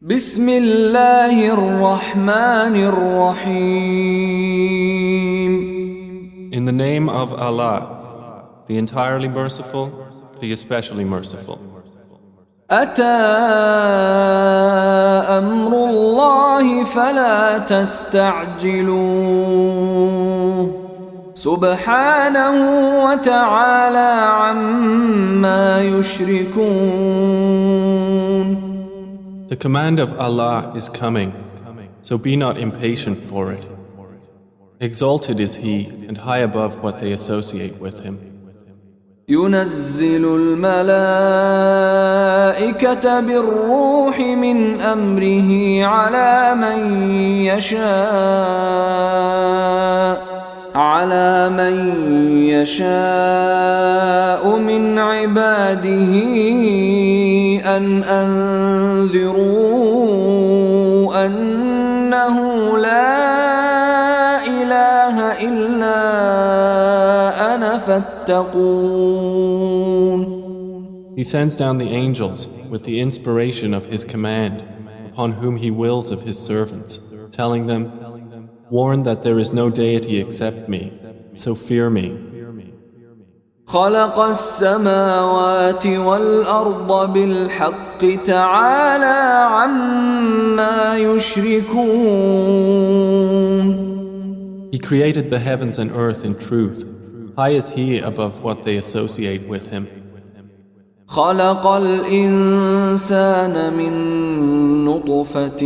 بسم الله الرحمن الرحيم. In the name of Allah, the entirely merciful, the especially merciful. أتى أمر الله فلا تستعجلوه سبحانه وتعالى عما يشركون. The command of Allah is coming, so be not impatient for it. Exalted is He and high above what they associate with Him. ينزل الملائكة بالروح من أمره على من يشاء من عباده أن أنذروا أنه لا إله إلا أنا فاتقون. He sends down the angels with the inspiration of His command upon whom He wills of His servants, telling them, warn that there is no deity except me, so fear me. خلق السماوات والأرض بالحق تعالى عما يشركون. He created the heavens and earth in truth. High is He above what they associate with Him. خلق الإنسان من نطفة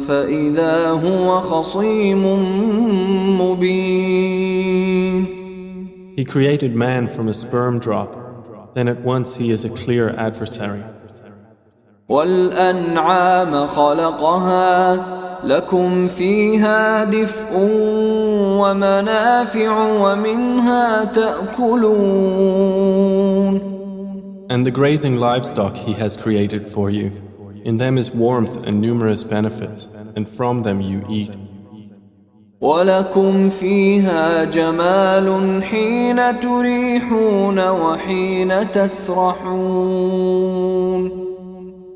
فإذا هو خصيم مبين. He created man from a sperm drop, then at once he is a clear adversary. والأنعام خلقها لكم فيها دفء ومنافع ومنها تأكلون. And the grazing livestock He has created for you. In them is warmth and numerous benefits, and from them you eat. ولكم فيها جمال حين تريحون وحين تسرحون.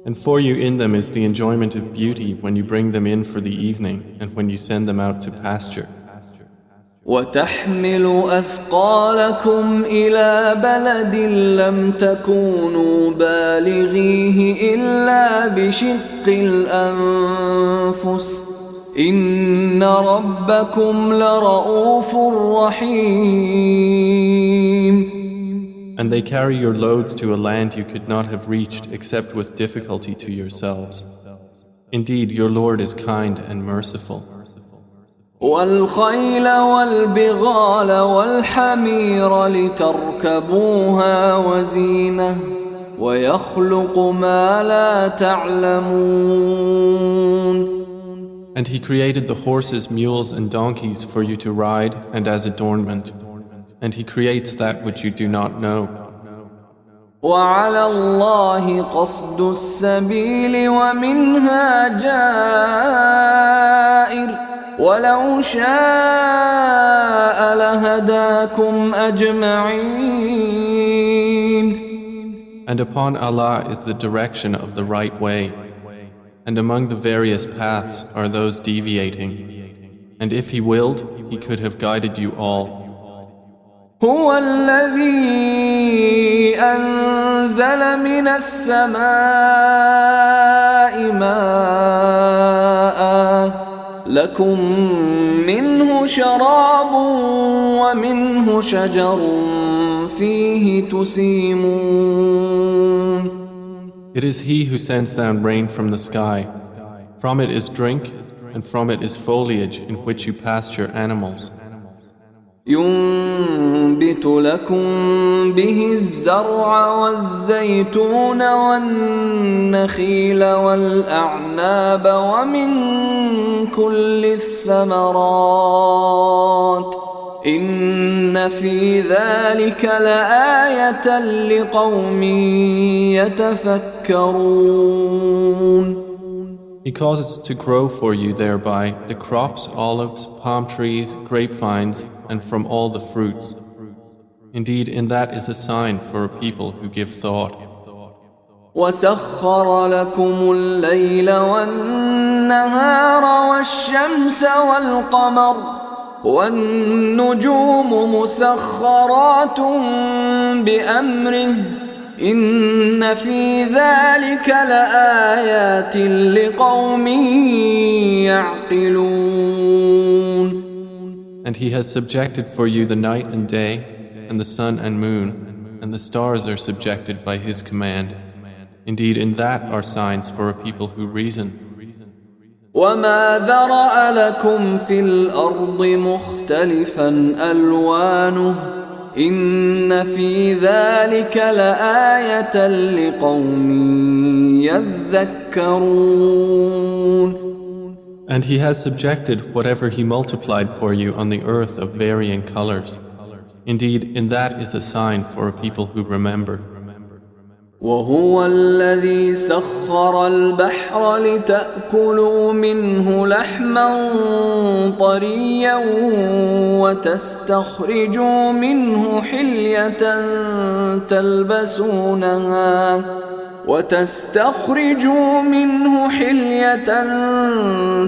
And for you in them is the enjoyment of beauty when you bring them in for the evening and when you send them out to pasture. وتحمل أثقالكم إلى بلد لم تكونوا بالغيه إلا بشق الأنفس إن ربكم لرؤوف رحيم. And they carry your loads to a land you could not have reached except with difficulty to yourselves. Indeed, your Lord is kind and merciful. والخيل والبغال والحمير لتركبوها وزينة ويخلق ما لا تعلمون. And He created the horses, mules, and donkeys for you to ride and as adornment. And He creates that which you do not know. وعلى الله قصد السبيل ومنها جائر ولو شاء لهداكم أجمعين. And upon Allah is the direction of the right way. And among the various paths are those deviating. And if He willed, He could have guided you all. هو الذي أنزل من السماء ماء لكم منه شراب ومنه شجر فيه تسيمون. It is He who sends down rain from the sky. From it is drink, and from it is foliage in which you pasture animals. ينبت لكم به الزرع والزيتون والنخيل والأعناب ومن كل الثمرات إن في ذلك لآية لقوم يتفكرون. He causes to grow for you thereby the crops, olives, palm trees, grapevines, and from all the fruits. Indeed, in that is a sign for a people who give thought. وسخر لكم الليل والنهار والشمس والقمر والنجوم مسخرات بأمره إن في ذلك لآيات لقوم يعقلون. And He has subjected for you the night and day, and the sun and moon, and the stars are subjected by His command. Indeed, in that are signs for a people who reason. وما ذرأ لكم في الأرض مختلفا ألوانه إن في ذلك لآية لقوم يذكرون. And He has subjected whatever He multiplied for you on the earth of varying colors. Indeed, in that is a sign for a people who remember. وهو الذي سخر البحر لتأكلوا منه لحما طريا وتستخرجوا منه حلية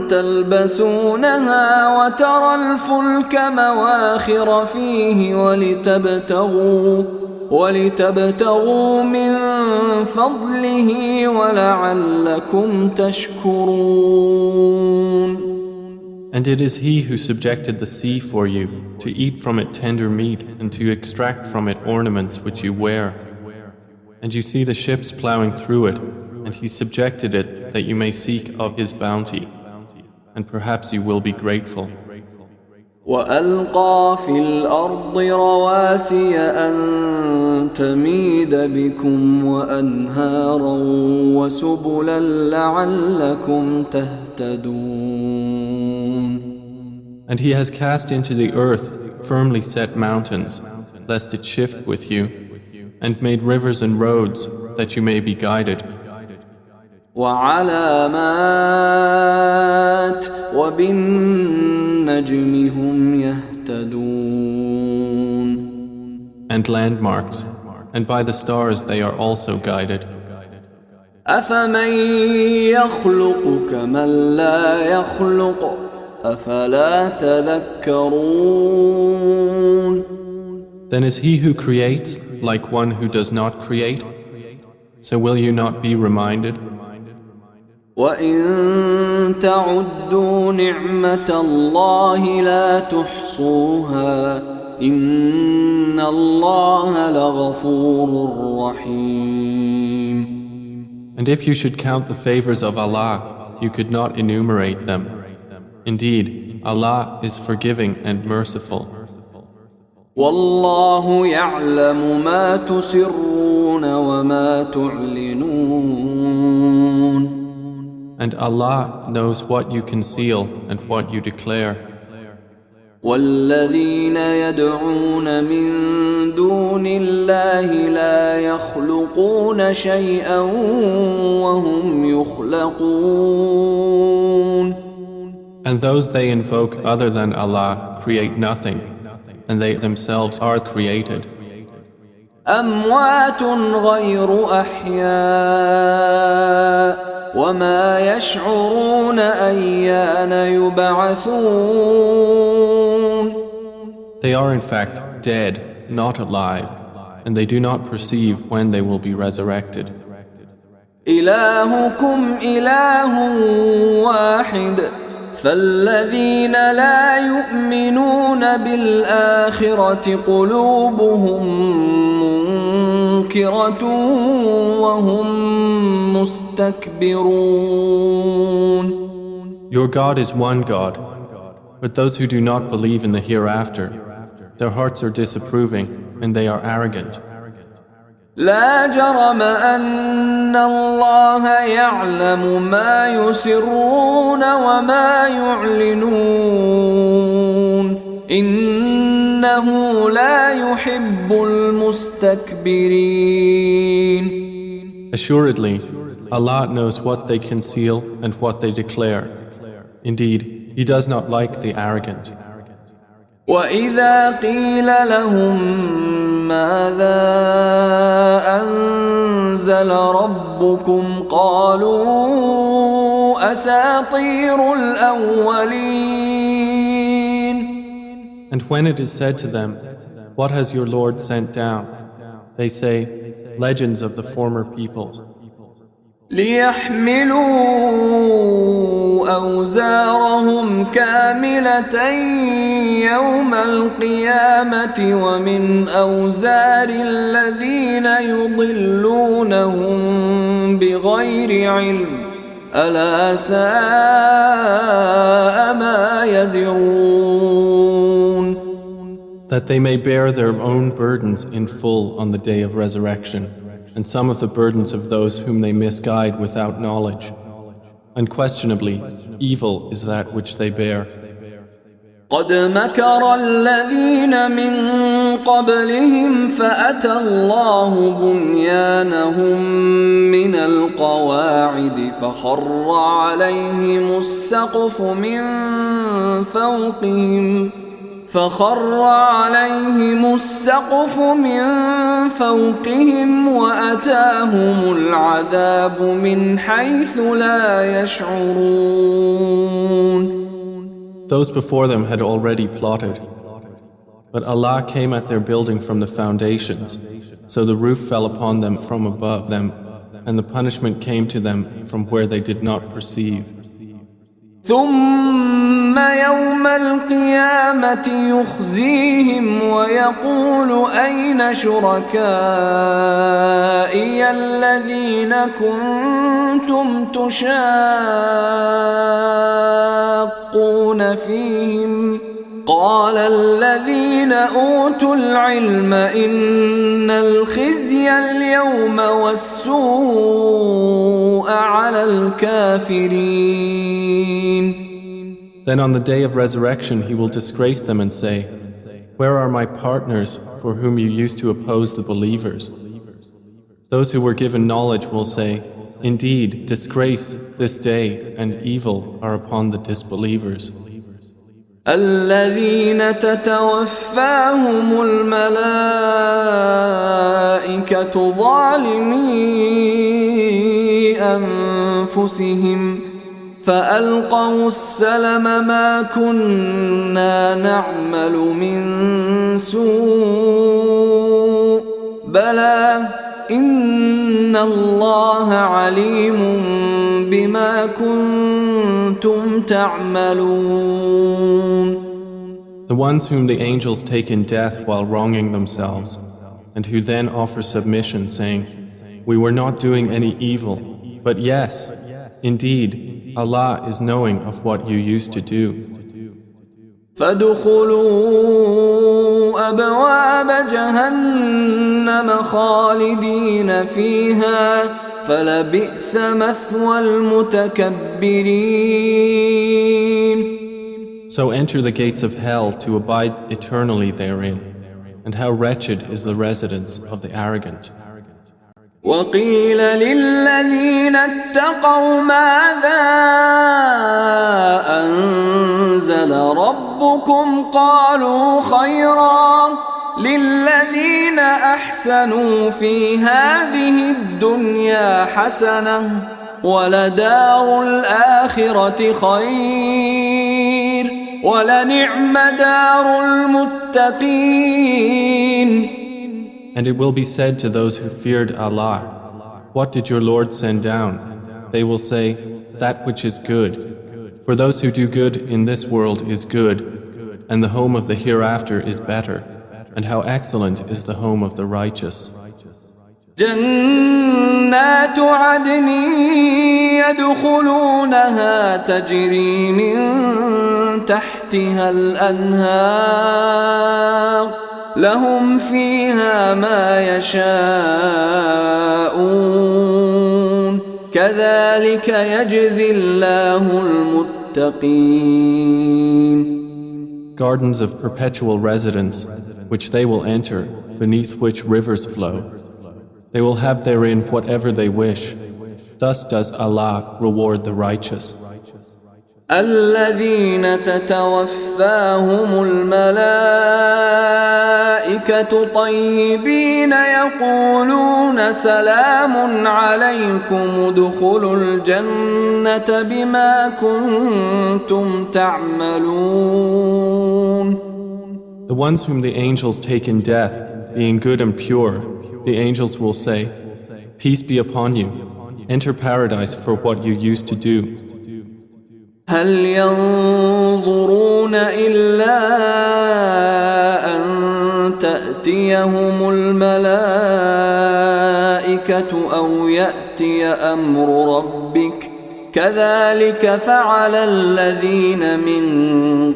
تلبسونها وترى الفلك مواخر فيه ولتبتغوا من فضله ولعلكم تشكرون. And it is He who subjected the sea for you, to eat from it tender meat and to extract from it ornaments which you wear. And you see the ships plowing through it, and He subjected it that you may seek of His bounty, and perhaps you will be grateful. وألقى في الأرض رواسي أن تميد بكم وأنهارا وسبلا لعلكم تهتدون. And He has cast into the earth firmly set mountains, lest it shift with you, and made rivers and roads that you may be guided. وعلامات وبالنجم هم يهتدون. And landmarks, and by the stars they are also guided. أفمن يخلق كمن لا يخلق أفلا تذكرون. Then is He who creates like one who does not create? So will you not be reminded? وَإِن تَعُدُّوا نِعْمَةَ اللَّهِ لَا تُحْصُوهَا إِنَّ اللَّهَ لَغَفُورٌ رَّحِيمٌ. And if you should count the favors of Allah, you could not enumerate them. Indeed, Allah is forgiving and merciful. وَاللَّهُ يَعْلَمُ مَا تُسِرُّونَ وَمَا تُعْلِنُونَ. And Allah knows what you conceal and what you declare. وَالَّذِينَ يَدْعُونَ مِن دُونِ اللَّهِ لَا يَخْلُقُونَ شَيْئًا وَهُمْ يُخْلَقُونَ. And those they invoke other than Allah create nothing, and they themselves are created. أَمْوَاتٌ غَيْرُ أَحْيَاءٍ وَمَا يَشْعُرُونَ أَيَّانَ يُبْعَثُونَ. They are in fact dead, not alive, and they do not perceive when they will be resurrected. إِلَٰهُكُمْ إِلَٰهٌ واحد فالذين لا يؤمنون بالآخرة قلوبهم منكرة وهم مستكبرون. Your God is one God, but those who do not believe in the hereafter, their hearts are disapproving and they are arrogant. لا جرم أن الله يعلم ما يسرون وما يعلنون إنه لا يحب المستكبرين. Assuredly, Allah knows what they conceal and what they declare. Indeed, He does not like the arrogant. وإذا قيل لهم ماذا أنزل ربكم قالوا أساطير الأولين. And when it is said to them, "What has your Lord sent down?" they say, "Legends of the former peoples." ليحملوا أوزارهم كاملة يوم القيامة ومن أوزار الذين يضلونهم بغير علم ألا ساء ما يزرون. That they may bear their own burdens in full on the day of resurrection, and some of the burdens of those whom they misguide without knowledge. Unquestionably, evil is that which they bear. قد مكر الذين من قبلهم فأتى الله بنيانهم من القواعد فخر عليهم السقف من فوقهم وأتاهم العذاب من حيث لا يشعرون. Those before them had already plotted, but Allah came at their building from the foundations, so the roof fell upon them from above them, and the punishment came to them from where they did not perceive. ثم يوم القيامة يخزيهم ويقول أين شركائي الذين كنتم تشاقون فيهم قال الذين أوتوا العلم إن الخزي اليوم والسوء على الكافرين. Then on the day of resurrection he will disgrace them and say, "Where are my partners for whom you used to oppose the believers?" Those who were given knowledge will say, "Indeed, disgrace this day and evil are upon the disbelievers." الذين تتوفاهم الملائكة ظالمي أنفسهم فألقوا السلم ما كنا نعمل من سوء بلى إن الله عليم بما كنتم تعملون. The ones whom the angels take in death while wronging themselves, and who then offer submission, saying, "We were not doing any evil, but yes, indeed, Allah is knowing of what you used to do." فادخلوا أبواب جهنم خالدين فيها فلبئس مثوى المتكبرين. So enter the gates of hell to abide eternally therein, and how wretched is the residence of the arrogant. وقيل للذين اتقوا ماذا أنزل ربكم قالوا خيرا للذين أحسنوا في هذه الدنيا حسنة ولدار الآخرة خير ولنعم دار المتقين. And it will be said to those who feared Allah, "What did your Lord send down?" They will say, "That which is good." For those who do good in this world is good, and the home of the hereafter is better, and how excellent is the home of the righteous. جنات عدن يدخلونها تجري من تحتها الأنهار لهم فيها ما يشاءون كذلك يجزي الله المتقين. Gardens of perpetual residence, which they will enter, beneath which rivers flow. They will have therein whatever they wish. Thus does Allah reward the righteous. الذين تتوفاهم الملائكة طيبين يقولون سلام عليكم ادخلوا الجنة بما كنتم تعملون. The ones whom the angels take in death, being good and pure, the angels will say, "Peace be upon you. Enter paradise for what you used to do." هل ينظرون إلا أن تأتيهم الملائكة أو يأتي أمر ربك كذلك فعل الذين من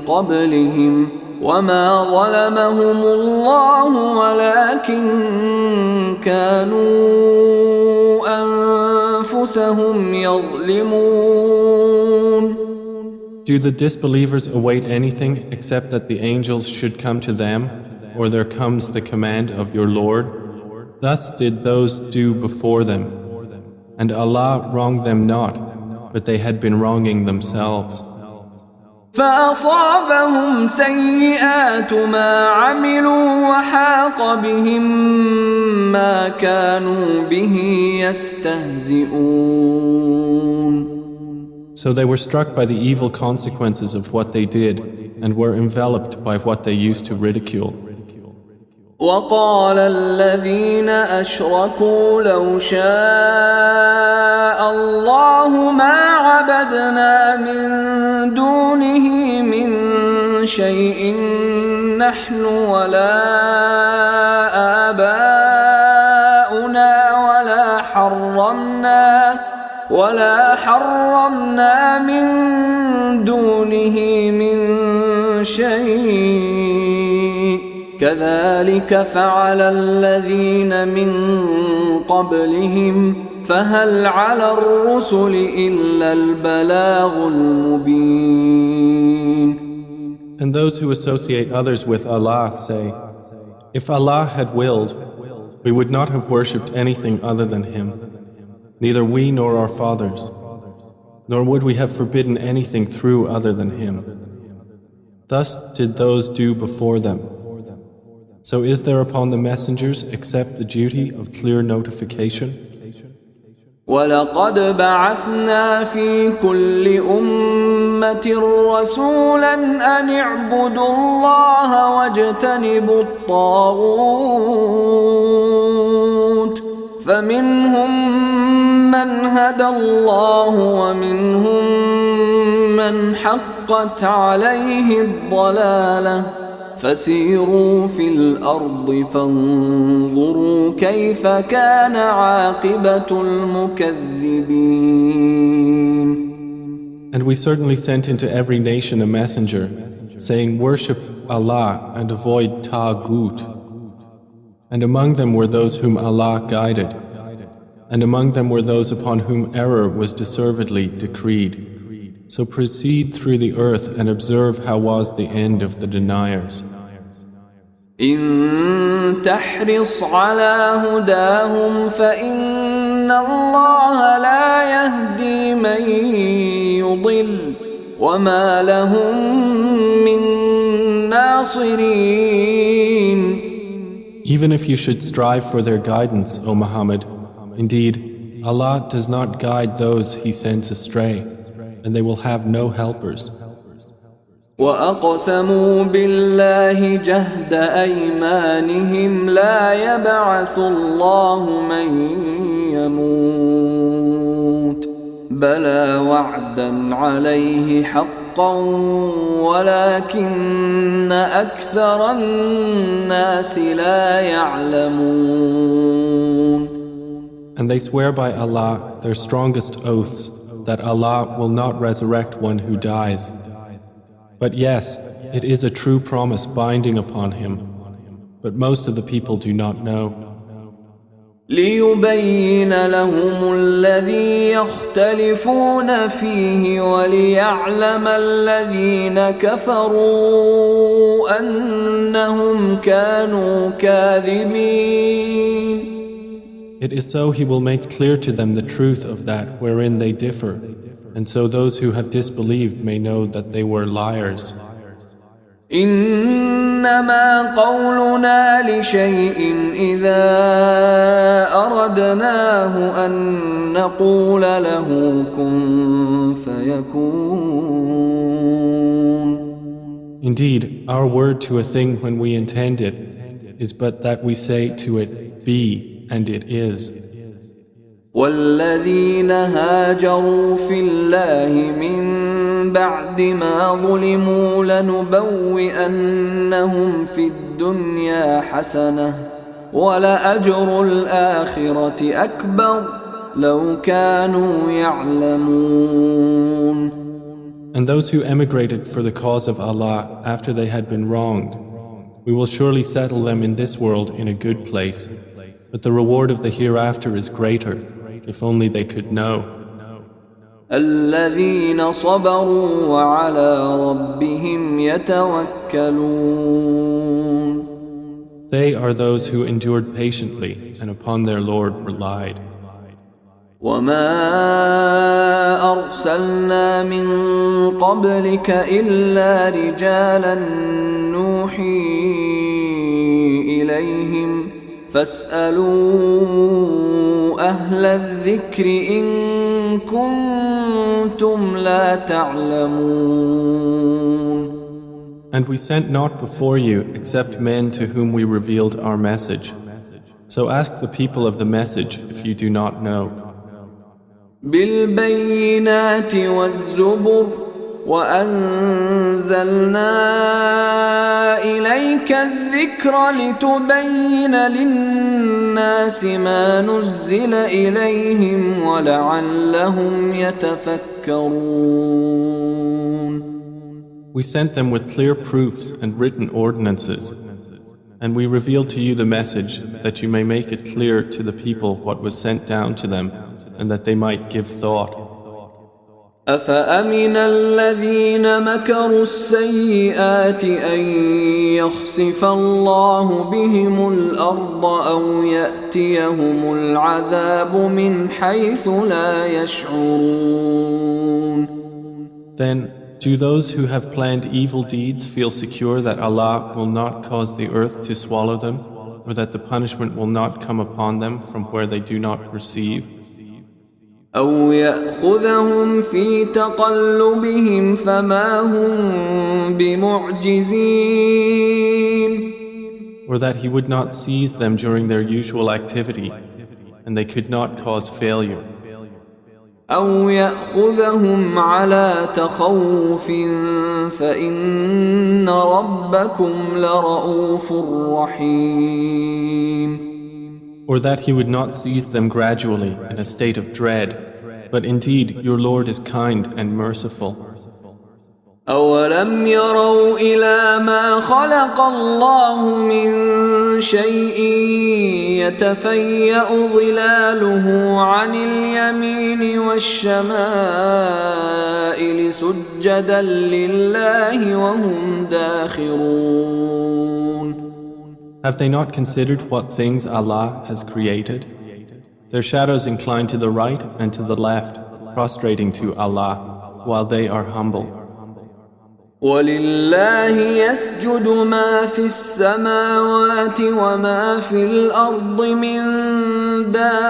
قبلهم وما ظلمهم الله ولكن كانوا أنفسهم يظلمون. Do the disbelievers await anything except that the angels should come to them, or there comes the command of your Lord? Thus did those do before them, and Allah wronged them not, but they had been wronging themselves. فأصابهم سيئات ما عملوا وحاق بهم ما كانوا به يستهزئون. So they were struck by the evil consequences of what they did and were enveloped by what they used to ridicule. وقال الذين أشركوا لو شاء الله ما عبدنا من دونه من شيء نحن ولا آباؤنا ولا حرمنا من دونه من شيء كذلك فعل الذين من قبلهم فهل على الرسل إلا البلاغ المبين. And those who associate others with Allah say, if Allah had willed, we would not have worshipped anything other than Him, neither we nor our fathers, nor would we have forbidden anything through other than Him. Thus did those do before them. So is there upon the messengers except the duty of clear notification? وَلَقَدْ بَعَثْنَا فِي كُلِّ أُمَّةٍ رَسُولًا أَنِ اعْبُدُوا اللَّهَ وَاجْتَنِبُوا الطَّاغُوتَ فَمِنْهُمْ مَنْ هَدَى اللَّهُ وَمِنْهُمْ مَنْ حَقَّتْ عَلَيْهِ الضَّلَالَةُ فسيروا في الأرض فانظروا كيف كان عاقبة المكذبين. And we certainly sent into every nation a messenger, saying, worship Allah and avoid Taghut. And among them were those whom Allah guided, and among them were those upon whom error was deservedly decreed. So proceed through the earth and observe how was the end of the deniers. إن تحرص على هداهم فإن الله لا يهدي من يضل وما لهم من ناصرين. Even if you should strive for their guidance, O Muhammad, indeed, Allah does not guide those He sends astray, and they will have no helpers. وَأَقْسَمُوا بِاللَّهِ جَهْدَ أَيْمَانِهِمْ لَا يَبْعَثُ اللَّهُ مَن يَمُوتُ بَلَى وَعْدًا عَلَيْهِ حَقًّا وَلَكِنَّ أَكْثَرَ النَّاسِ لَا يَعْلَمُونَ. And they swear by Allah their strongest oaths that Allah will not resurrect one who dies. But yes, it is a true promise binding upon him, but most of the people do not know. لِيُبَيِّنَ لَهُمُ الَّذِي يَخْتَلِفُونَ فِيهِ وَلِيَعْلَمَ الَّذِينَ كَفَرُوا أَنَّهُمْ كَانُوا كَاذِبِينَ. It is so He will make clear to them the truth of that wherein they differ, And so those who have disbelieved may know that they were liars. إنما قولنا لشيء إذا أردناه أن نقول له كن فيكون. Indeed, our word to a thing when we intend it is but that we say to it, be, and it is. والذين هاجروا في الله من بعد ما ظلموا لنبوئنهم في الدنيا حسنة ولأجر الآخرة أكبر لو كانوا يعلمون. And those who emigrated for the cause of Allah after they had been wronged, we will surely settle them in this world in a good place, but the reward of the hereafter is greater, if only they could know. الذين صبروا وعلى ربهم يتوكلون. They are those who endured patiently and upon their Lord relied. وما أرسلنا من قبلك إلا رجالا نوحي إليهم فاسألوا أهل الذكر إن كنتم لا تعلمون. And we sent not before you except men to whom we revealed our message. So ask the people of the message if you do not know. بالبينات والزبر وأنزلنا إليك الذكر لتبين للناس ما نزل إليهم ولعلهم يتفكرون. We sent them with clear proofs and written ordinances, and we revealed to you the message that you may make it clear to the people what was sent down to them, and that they might give thought. أفأمن الذين مكروا السيئات أن يخسف الله بهم الأرض أو يأتيهم العذاب من حيث لا يشعرون. Then, do those who have planned evil deeds feel secure that Allah will not cause the earth to swallow them, or that the punishment will not come upon them from where they do not perceive? أو يأخذهم في تقلبهم فما هم بمعجزين. Or that He would not seize them during their usual activity, and they could not cause failure. أو يأخذهم على تخوف فإن ربكم لرؤوف رحيم. Or that He would not seize them gradually in a state of dread, but indeed your Lord is kind and merciful. أولم يروا إلى ما خلق الله من شيء يتفيأ ظلاله عن اليمين والشمائل سجدا لله وهم داخرون. Have they not considered what things Allah has created? Their shadows incline to the right and to the left, prostrating to Allah, while they are humble. ولله يسجد ما في السماوات وما في الأرض من دابة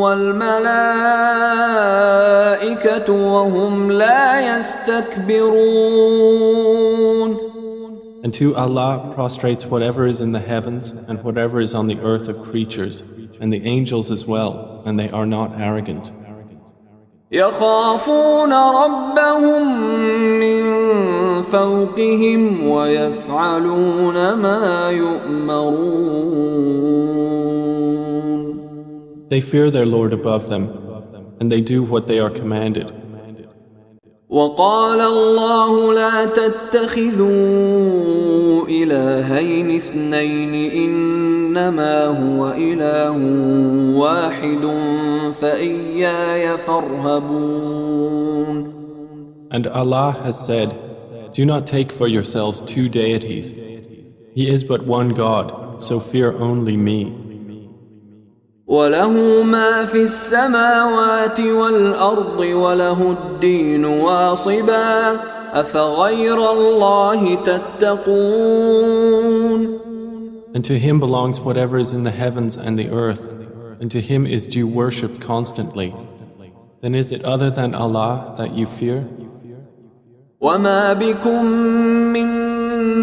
والملائكة وهم لا يستكبرون. And to Allah prostrates whatever is in the heavens and whatever is on the earth of creatures, and the angels as well, and they are not arrogant. يخافون ربهم من فوقهم ويفعلون ما يؤمرون. They fear their Lord above them, and they do what they are commanded. وقال الله لا تتخذوا إلهين اثنين إنما هو إله واحد فإياي فارهبون. And Allah has said, do not take for yourselves two deities. He is but one God, so fear only me. وله ما في السماوات والأرض وله الدين واصبا أفغير الله تتقون. And to him belongs whatever is in the heavens and the earth, and to him is due worship constantly. Then is it other than Allah that you fear? وما بكم من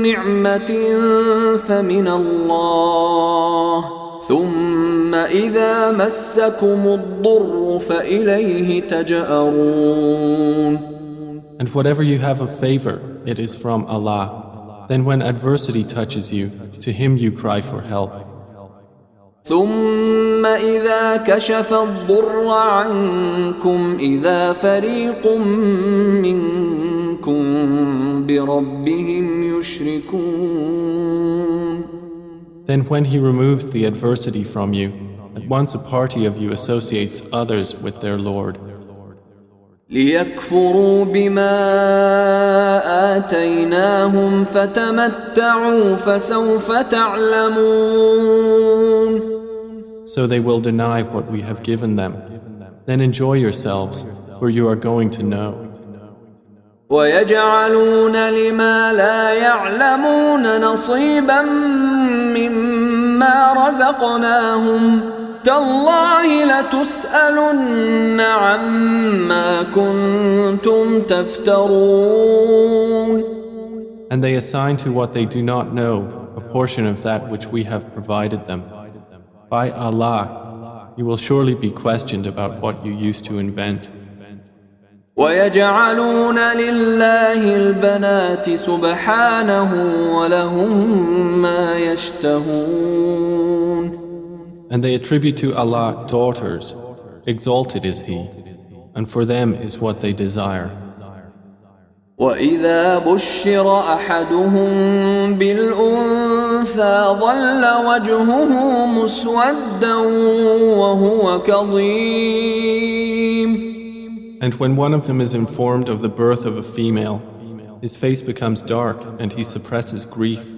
نعمة فمن الله ثم إذا مسكم الضر فإليه تجأرون. And whatever you have of favor, it is from Allah. Then when adversity touches you, to him you cry for help. ثم إذا كشف الضر عنكم إذا فريق منكم بربهم يشركون. Then when he removes the adversity from you, at once a party of you associates others with their Lord. ليكفروا بما آتيناهم فتمتعوا فسوف تعلمون. So they will deny what we have given them. Then enjoy yourselves, for you are going to know. ويجعلون لما لا يعلمون نصيبا مما رزقناهم تالله لتسألن عما كنتم تفترون. And they assign to what they do not know a portion of that which we have provided them. By Allah, you will surely be questioned about what you used to invent. ويجعلون لله البنات سبحانه ولهم ما يشتهون. And they attribute to Allah daughters, exalted is He, and for them is what they desire. وإذا بشر أحدهم بالأنثى ظل وجهه مسودا وهو كظيم. And when one of them is informed of the birth of a female, his face becomes dark and he suppresses grief.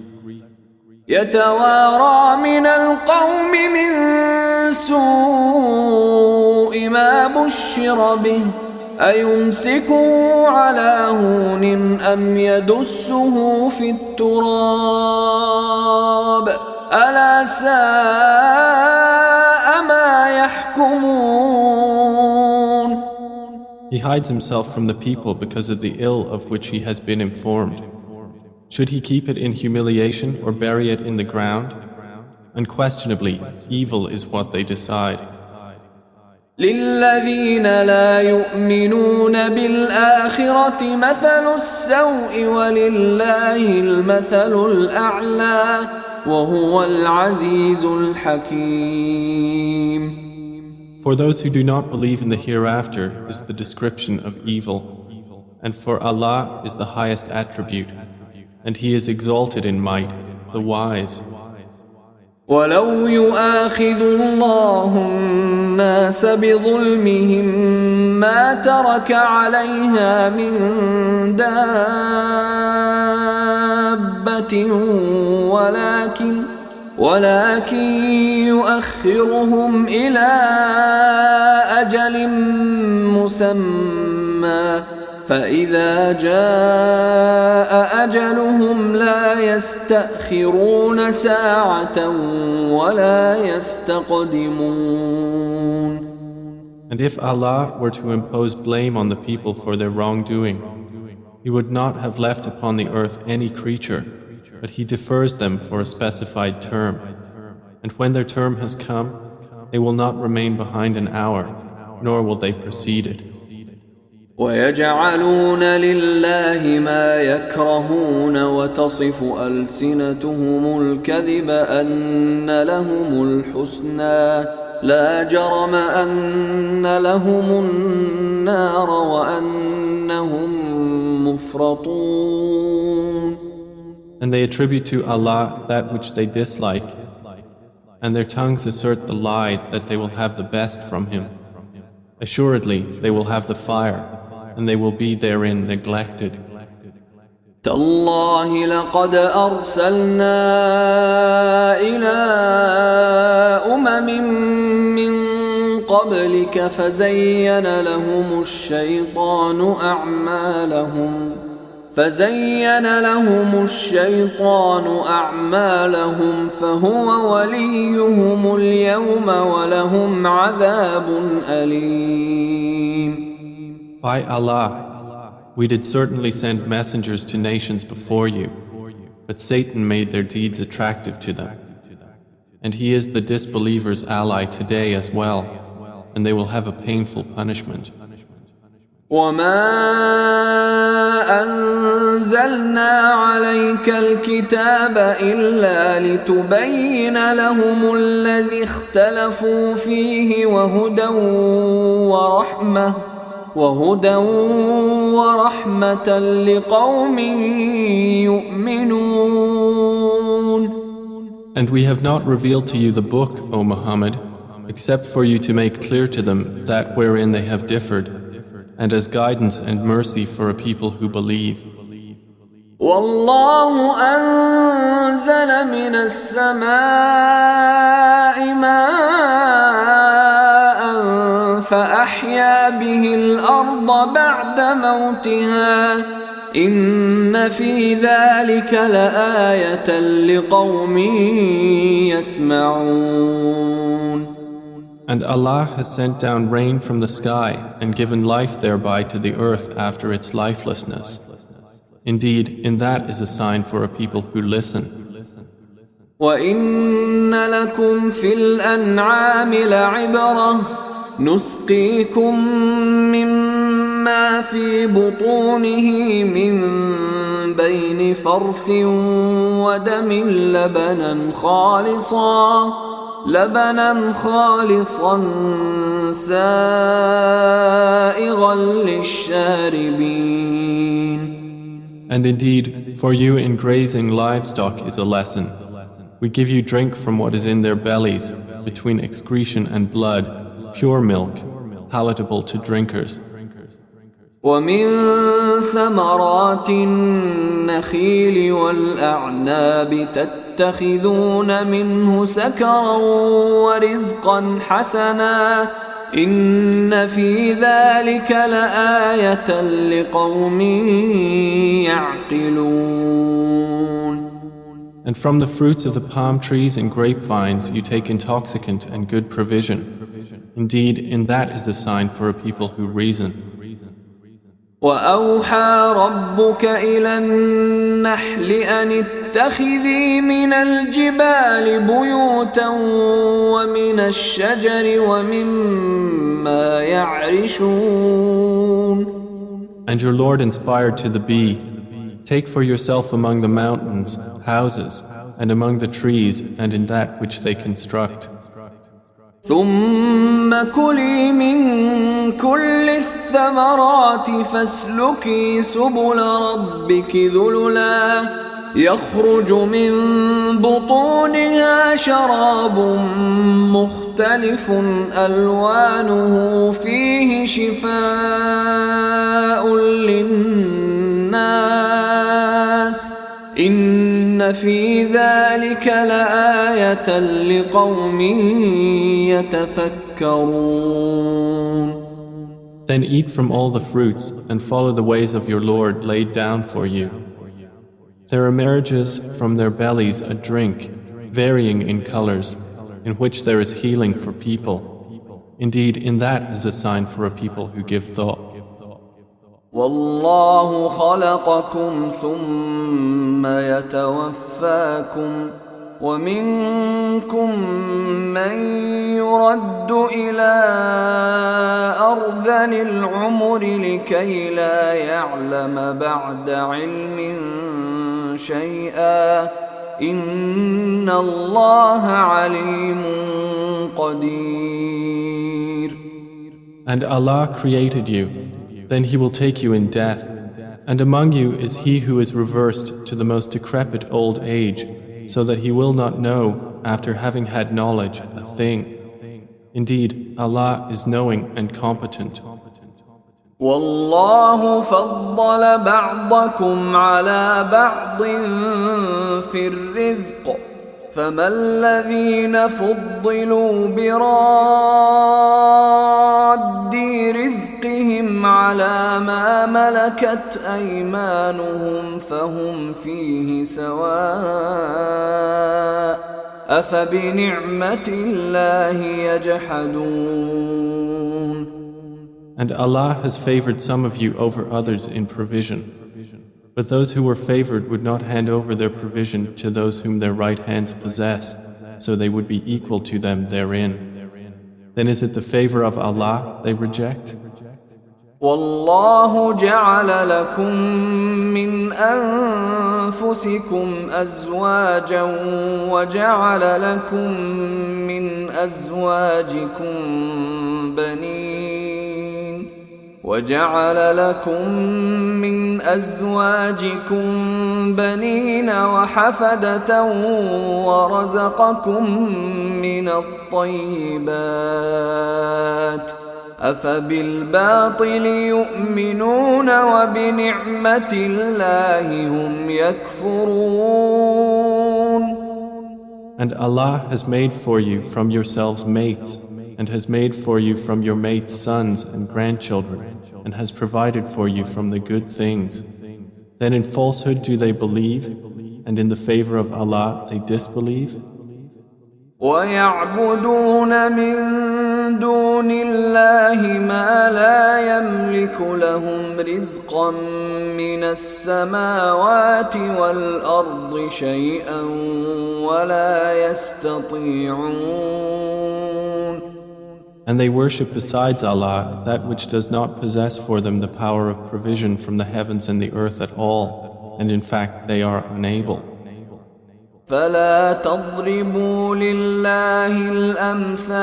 يتوارى من القوم من سوء ما بشر به أيمسكه على هون أم يدسه في التراب ألا ساء ما يحكمون. He hides himself from the people because of the ill of which he has been informed. Should he keep it in humiliation or bury it in the ground? Unquestionably, evil is what they decide. للذين لا يؤمنون بالآخرة مثل السوء ولله المثل الأعلى وهو العزيز الحكيم. For those who do not believe in the hereafter is the description of evil, and for Allah is the highest attribute, and He is exalted in might, the wise. ولو يؤاخذ الله الناس بظلمهم ما ترك عليها من دابة ولكن يؤخرهم إلى أجل مسمى فإذا جاء أجلهم لا يستأخرون ساعة ولا يستقدمون. And if Allah were to impose blame on the people for their wrongdoing, He would not have left upon the earth any creature, but He defers them for a specified term. And when their term has come, they will not remain behind an hour, nor will they precede it. ويجعلون لله ما يكرهون وتصف ألسنتهم الكذب أن لهم الحسنى لا جرم أن لهم النار وأنهم مفرطون. And they attribute to Allah that which they dislike, and their tongues assert the lie that they will have the best from Him. Assuredly, they will have the fire, and they will be therein neglected. تالله لقد أرسلنا إلى أمم من قبلك فزين لهم الشيطان أعمالهم فهو وليهم اليوم ولهم عذاب أليم. By Allah, we did certainly send messengers to nations before you, but Satan made their deeds attractive to them. And he is the disbelievers' ally today as well, and they will have a painful punishment. وما أنزلنا عليك الكتاب إلا لتبين لهم الذي اختلفوا فيه وهدى ورحمة لقوم يؤمنون. And we have not revealed to you the book, O Muhammad, except for you to make clear to them that wherein they have differed, and as guidance and mercy for a people who believe. والله أنزل من السماء ماء فأحيا به الأرض بعد موتها إن في ذلك لآية لقوم يسمعون. And Allah has sent down rain from the sky and given life thereby to the earth after its lifelessness. Indeed, in that is a sign for a people who listen. وَإِنَّ لَكُمْ فِي الْأَنْعَامِ لَعِبْرَةً نُسْقِيكُم مِّمَّا فِي بُطُونِهِ مِن بَيْنِ فَرْثٍ وَدَمٍ لبنا خالصا سائغا للشاربين. And indeed, for you in grazing livestock is a lesson. We give you drink from what is in their bellies, between excretion and blood, pure milk, palatable to drinkers. ومن ثمرات النخيل والأعناب تتخذون منه سكرا ورزقا حسنا إن في ذلك لآية لقوم يعقلون. And from the fruits of the palm trees and grapevines you take intoxicant and good provision. Indeed, in that is a sign for a people who reason. وأوحى ربك إلى النحل أن اتخذي من الجبال بيوتا ومن الشجر ومما يعرشون. And your Lord inspired to the bee, take for yourself among the mountains houses, and among the trees and in that which they construct. ثم كلي من كل الثمرات فاسلكي سبل ربك ذللا يخرج من بطونها شراب مختلف ألوانه فيه شفاء للناس إن في ذلك لآية لقوم يتفكرون. Then eat from all the fruits and follow the ways of your Lord laid down for you. There emerges from their bellies a drink, varying in colors, in which there is healing for people. Indeed, in that is a sign for a people who give thought. والله خلقكم ثم يتوفاكم ومنكم من يرد إلى أرذل العمر لكي لا يعلم بعد علم شيئا إن الله عليم قدير. And Allah created you. Then He will take you in death, and among you is he who is reversed to the most decrepit old age, so that he will not know, after having had knowledge, a thing. Indeed, Allah is knowing and competent. والله فضل بعضكم على بعض في الرزق فما الذين فضلوا براد رزقهم على ما ملكت أيمانهم فهم فيه سواء أفبنعمة الله يجحدون. And Allah has favored some of you over others in provision. But those who were favored would not hand over their provision to those whom their right hands possess, so they would be equal to them therein. Then is it the favor of Allah they reject? والله جعل لكم من أنفسكم أزواجا وجعل لكم من أزواجكم بنين وحفدة ورزقكم من الطيبات أفبالباطل يؤمنون وبنعمة الله هم يكفرون. And Allah has made for you from yourselves mates, and has made for you from your mates sons and grandchildren, and has provided for you from the good things. Then in falsehood do they believe, and in the favor of Allah they disbelieve? وَيَعْبُدُونَ مِن دُونِ اللَّهِ مَا لَا يَمْلِكُ لَهُمْ رِزْقًا مِّنَ السَّمَاوَاتِ وَالْأَرْضِ شَيْئًا وَلَا يَسْتَطِيعُونَ. And they worship besides Allah that which does not possess for them the power of provision from the heavens and the earth at all, and in fact they are unable. فلا تضربوا لله الأمثال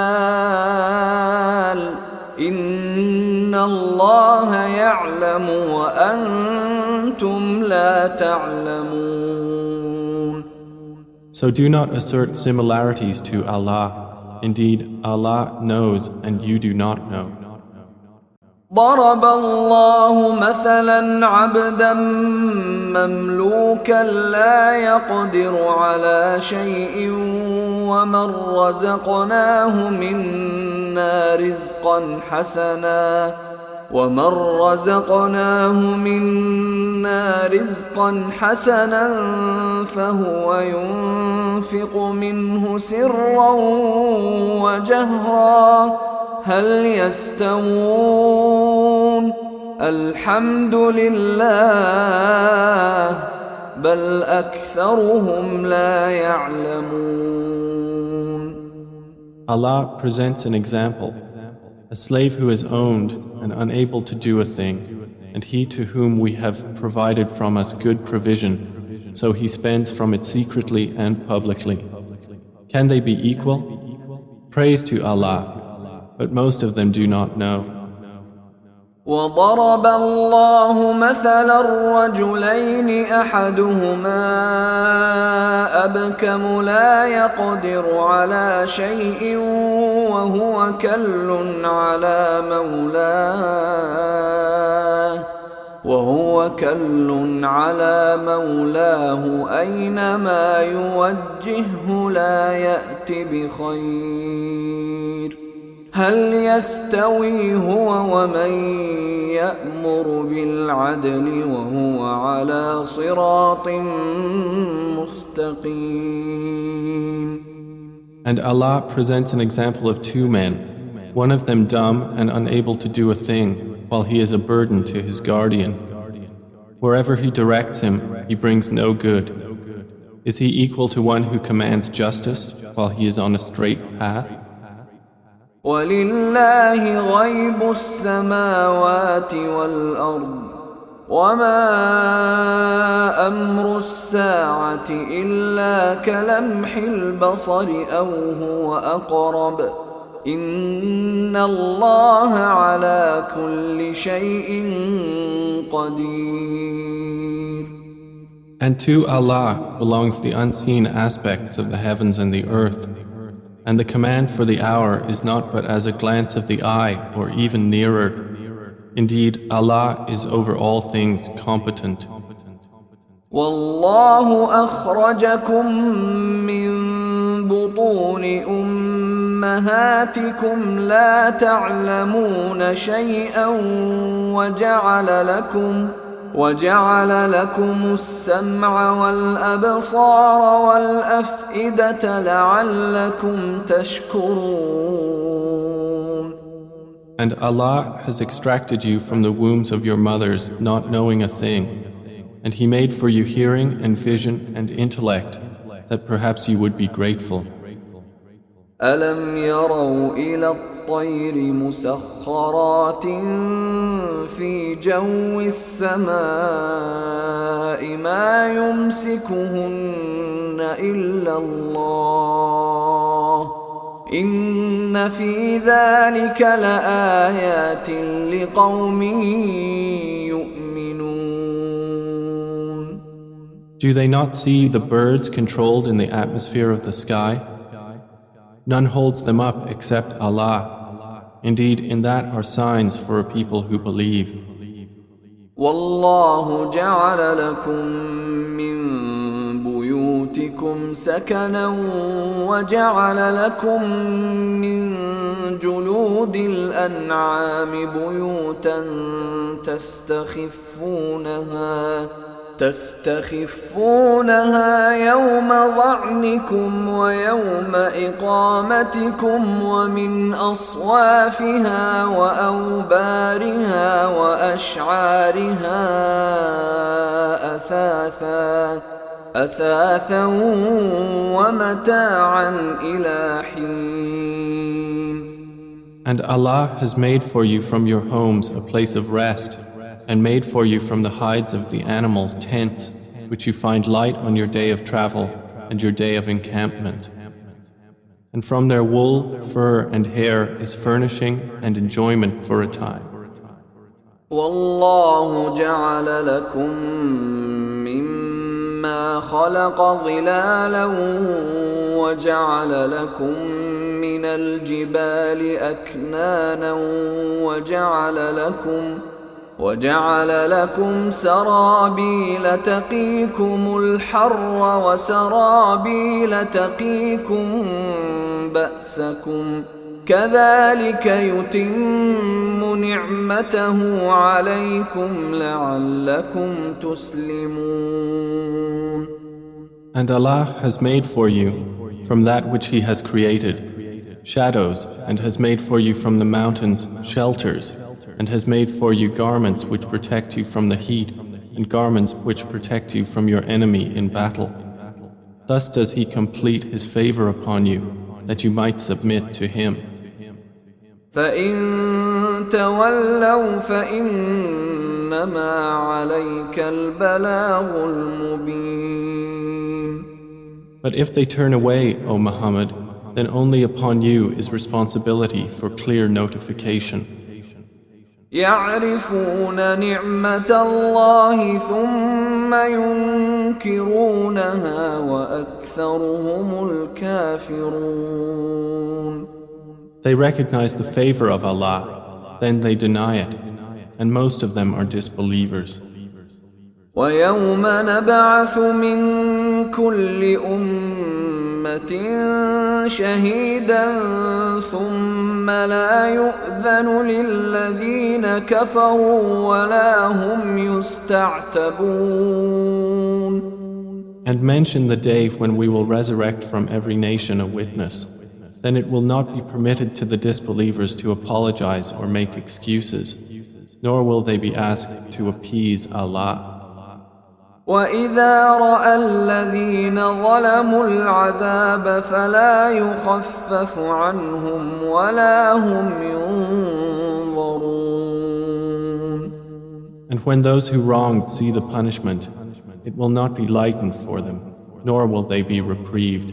إن الله يعلم وأنتم لا تعلمون. So do not assert similarities to Allah. Indeed, Allah knows and you do not know. ضرب الله مثلا عبدا مملوكا لا يقدر على شيء ومن رزقناه منا رزقا حسنا فهو ينفق منه سرا وجهرا هل يستوون الحمد لله بل أكثرهم لا يعلمون. Allah presents an example. A slave who is owned and unable to do a thing, and he to whom we have provided from us good provision, so he spends from it secretly and publicly. Can they be equal? Praise to Allah, but most of them do not know. وضرب الله مثلا الرجلين أحدهما أبكم لا يقدر على شيء وهو كل على مولاه أينما يوجهه لا يأت بخير هل يستوي هو ومن يأمر بالعدل وهو على صراط مستقيم. And Allah presents an example of two men, one of them dumb and unable to do a thing, while he is a burden to his guardian. Wherever he directs him, he brings no good. Is he equal to one who commands justice while he is on a straight path? ولله غيب السماوات والأرض وما أمر الساعة إلا كلمح البصر أو هو أقرب إن الله على كل شيء قدير. And to Allah belongs the unseen aspects of the heavens and the earth. And the command for the hour is not but as a glance of the eye or even nearer. Indeed, Allah is over all things competent. والله أخرجكم من بطون أمهاتكم لا تعلمون شيئا وجعل لكم السمع والأبصار والأفئدة لعلكم تشكرون. And Allah has extracted you from the wombs of your mothers, not knowing a thing. And He made for you hearing and vision and intellect, that perhaps you would be grateful. ألم يروا إلى الطير مسخرات في جو السماء ما يمسكهن إلا الله إن في ذلك لآيات لقوم يؤمنون. Do they not see the birds controlled in the atmosphere of the sky? None holds them up except Allah. Indeed, in that are signs for a people who believe. والله جعل لكم من بيوتكم سكنا وجعل لكم من جلود الأنعام بيوتا تستخفونها يوم ظعنكم ويوم إقامتكم ومن أصوافها وأوبارها وأشعارها أثاثا ومتاعا إلى حين. And Allah has made for you from your homes a place of rest, and made for you from the hides of the animals tents, which you find light on your day of travel and your day of encampment. And from their wool, fur, and hair is furnishing and enjoyment for a time. والله جعل لكم مما خلق ظلالا وجعل لكم من الجبال أكنانا وجعل لكم سرابيل تقيكم الحر وسرابيل تقيكم بأسكم كذلك يتم نعمته عليكم لعلكم تسلمون. And Allah has made for you from that which He has created shadows, and has made for you from the mountains shelters, and has made for you garments which protect you from the heat, and garments which protect you from your enemy in battle. Thus does He complete His favor upon you, that you might submit to Him. فَإِن تَوَلَّوْا فَإِنَّمَا عَلَيْكَ الْبَلَاغُ الْمُبِينُ. But if they turn away, O Muhammad, then only upon you is responsibility for clear notification. يعرفون نعمة الله ثم ينكرونها وأكثرهم الكافرون. They recognize the favor of Allah, then they deny it, and most of them are disbelievers. ويوم نبعث من كل أمة شهيدا ثم لا يؤذن للذين كفروا ولا هم يستعتبون. And mention the day when we will resurrect from every nation a witness. Then it will not be permitted to the disbelievers to apologize or make excuses, nor will they be asked to appease Allah. وَإِذَا رَأَى الَّذِينَ ظَلَمُوا الْعَذَابَ فَلَا يُخَفَّفُ عَنْهُمْ وَلَا هُمْ يُنظَرُونَ. And when those who wronged see the punishment, it will not be lightened for them, nor will they be reprieved.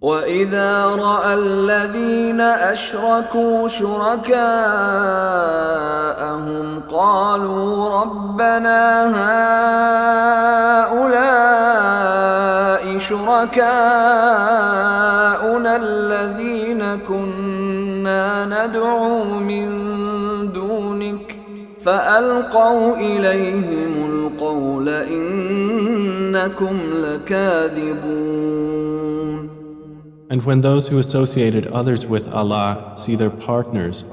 وَإِذَا رَأَى الَّذِينَ أَشْرَكُوا شُرَكَاءَهُمْ قَالُوا رَبَّنَا هَؤُلَاءِ شُرَكَاؤُنَا الَّذِينَ كُنَّا نَدْعُو مِن دُونِكَ فألقوا إليهم القول إنكم لكاذبون. And when those who associated others with Allah see their partners,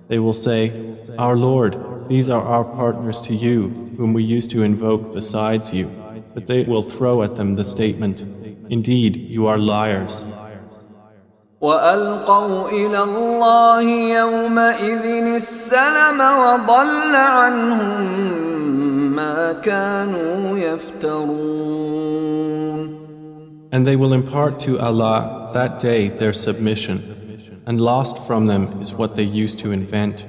they will say, Our Lord, these are our partners to you, whom we used to invoke besides you. But they will throw at them the statement, Indeed, you are liars. وألقوا إلى الله يومئذ السلم وضل عنهم ما كانوا يفترون. And they will impart to Allah that day their submission, and lost from them is what they used to invent.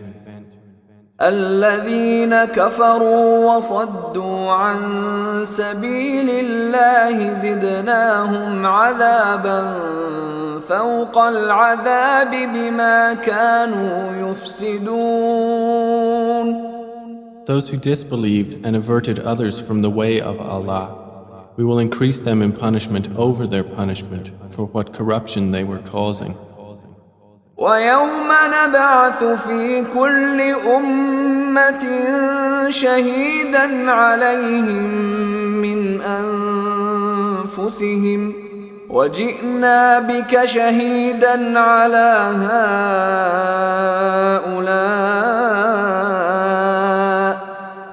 الذين كفروا وصدوا عن سبيل الله زدناهم عذابا فوق العذاب بما كانوا يفسدون. Those who disbelieved and averted others from the way of Allah, we will increase them in punishment over their punishment for what corruption they were causing. ويوم نبعث في كل أمة شهيدا عليهم من أنفسهم وجئنا بك شهيدا على هؤلاء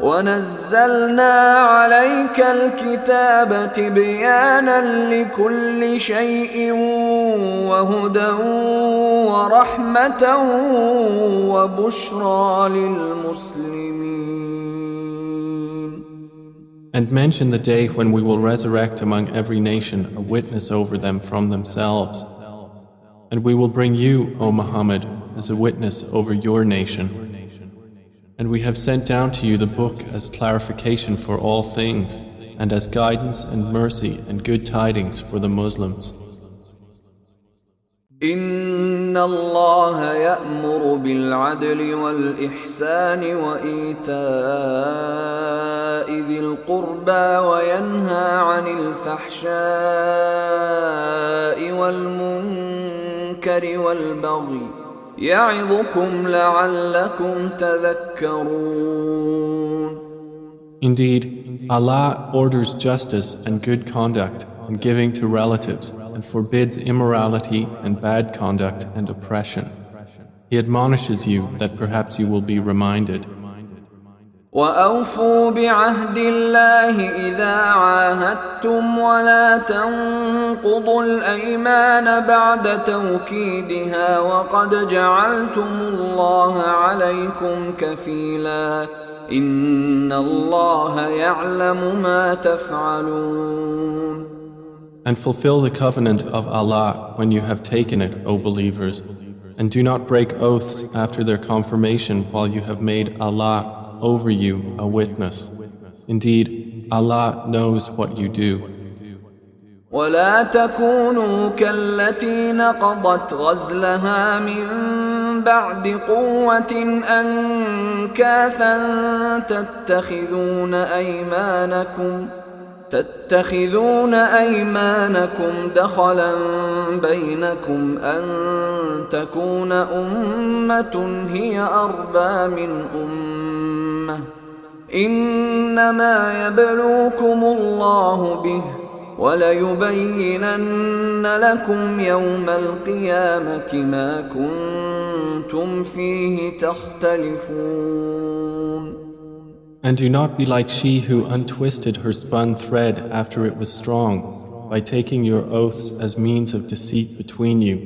ونزلنا عليك الكتاب تبيانا لكل شيء وهدى ورحمة وبشرى للمسلمين. And mention the day when we will resurrect among every nation a witness over them from themselves. And we will bring you, O Muhammad, as a witness over your nation. And we have sent down to you the book as clarification for all things, and as guidance and mercy and good tidings for the Muslims. إن الله يأمر بالعدل والإحسان وإيتاء ذي القربى وينهى عن الفحشاء والمنكر والبغي يعظكم لعلكم تذكرون. Indeed, Allah orders justice and good conduct and giving to relatives and forbids immorality and bad conduct and oppression. He admonishes you that perhaps you will be reminded. وأوفوا بعهد الله إذا عاهدتم ولا تنقضوا الأيمان بعد توكيدها وقد جعلتم الله عليكم كفيلا إن الله يعلم ما تفعلون. And fulfill the covenant of Allah when you have taken it, O believers, and do not break oaths after their confirmation while you have made Allah over you a witness. Indeed, Allah knows what you do. ولا تكونوا كالتي نقضت غزلها من بعد قوة أنكاثا تتخذون أيمانكم دخلا بينكم أن تكون أمة هي أربى من أمة إنما يبلوكم الله به وليبينن لكم يوم القيامة ما كنتم فيه تختلفون. And do not be like she who untwisted her spun thread after it was strong, by taking your oaths as means of deceit between you,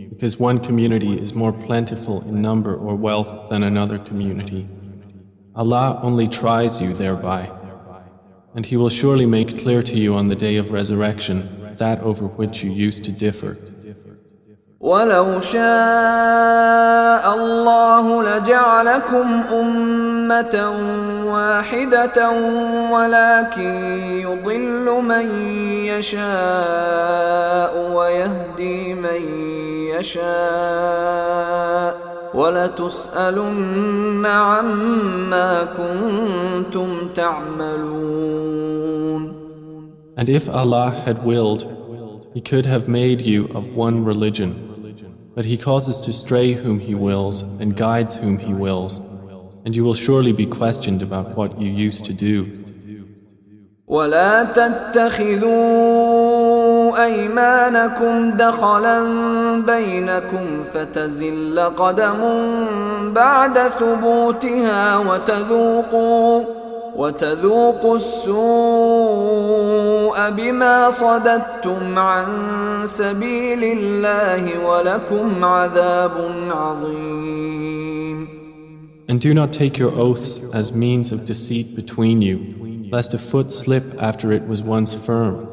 because one community is more plentiful in number or wealth than another community. Allah only tries you thereby, and He will surely make clear to you on the day of resurrection that over which you used to differ. ولو شاء الله لجعلكم أمة واحدة ولكن يضل من يشاء ويهدي من يشاء ولتسألن عما كنتم تعملون. And if Allah had willed, He could have made you of one religion. But He causes to stray whom He wills and guides whom He wills. and you will surely be questioned about what you used to do. ولا تتخذوا أيمانكم دخلا بينكم فتزل قدم بعد ثبوتها وتذوقوا السوء بما صددتم عن سبيل الله ولكم عذاب عظيم. And do not take your oaths as means of deceit between you, lest a foot slip after it was once firm,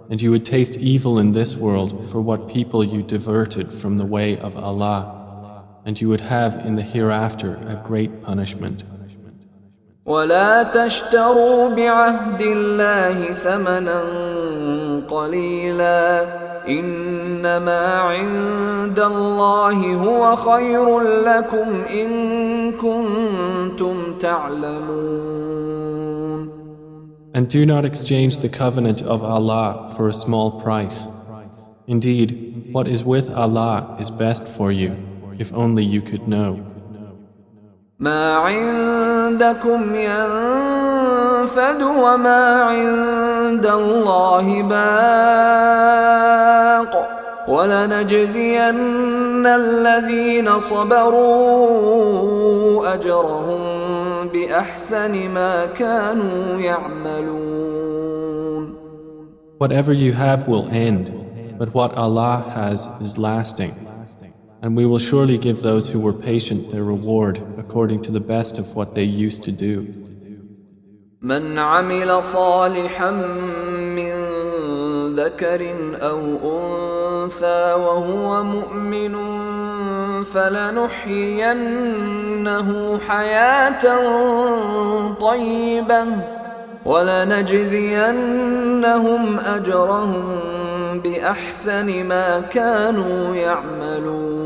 and you would taste evil in this world for what people you diverted from the way of Allah, and you would have in the hereafter a great punishment. ولا تشتروا بعهد الله ثمنا قليلا إنما عند الله هو خير لكم إن كنتم تعلمون. And do not exchange the covenant of Allah for a small price. Indeed, what is with Allah is best for you, if only you could know. ما عندكم ينفد وما عند الله باق ولنجزين الذين صبروا أجرهم بأحسن ما كانوا يعملون. Whatever you have will end, but what Allah has is lasting. And we will surely give those who were patient their reward according to the best of what they used to do. من عمل صالحا من ذكر أو أنثى وهو مؤمن فلنحيينه حياة طيبة ولنجزينهم أجرهم بأحسن ما كانوا يعملون.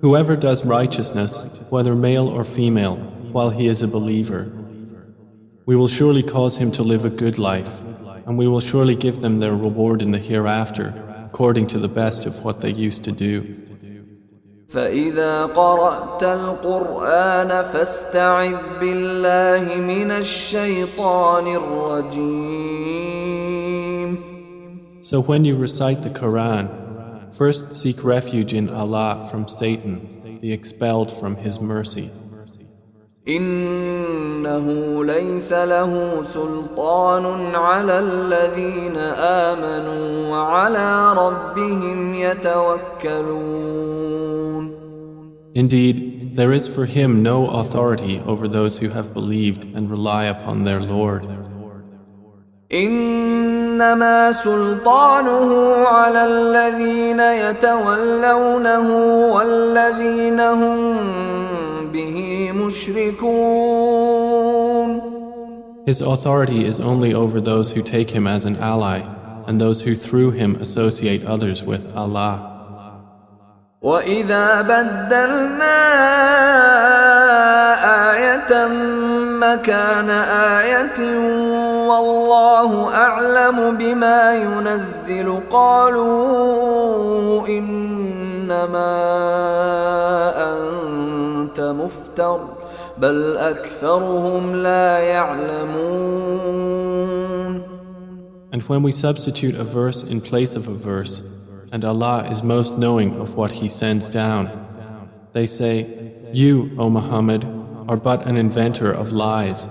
Whoever does righteousness, whether male or female, while he is a believer, we will surely cause him to live a good life, and we will surely give them their reward in the hereafter, according to the best of what they used to do. فإذا قرأت القرآن فاستعذ بالله من الشيطان الرجيم. So when you recite the Quran, first seek refuge in Allah from Satan, the expelled from His mercy. إنه ليس له سلطان على الذين آمنوا وعلى ربهم يتوكلون. Indeed, there is for him no authority over those who have believed and rely upon their Lord. إنما سلطانه على الذين يتولونه والذين هم به مشركون. His authority is only over those who take him as an ally and those who through him associate others with Allah. وَإِذَا بَدَّلْنَا آيَةً مَكَانَ آيَةٍ وَاللَّهُ أَعْلَمُ بِمَا يُنَزِّلُ قَالُوا إِنَّمَا أَنْتَ مُفْتَرٍ بَلْ أَكْثَرُهُمْ لَا يَعْلَمُونَ. And when we substitute a verse in place of a verse, and Allah is most knowing of what He sends down, they say, "You, O Muhammad, are but an inventor of lies,"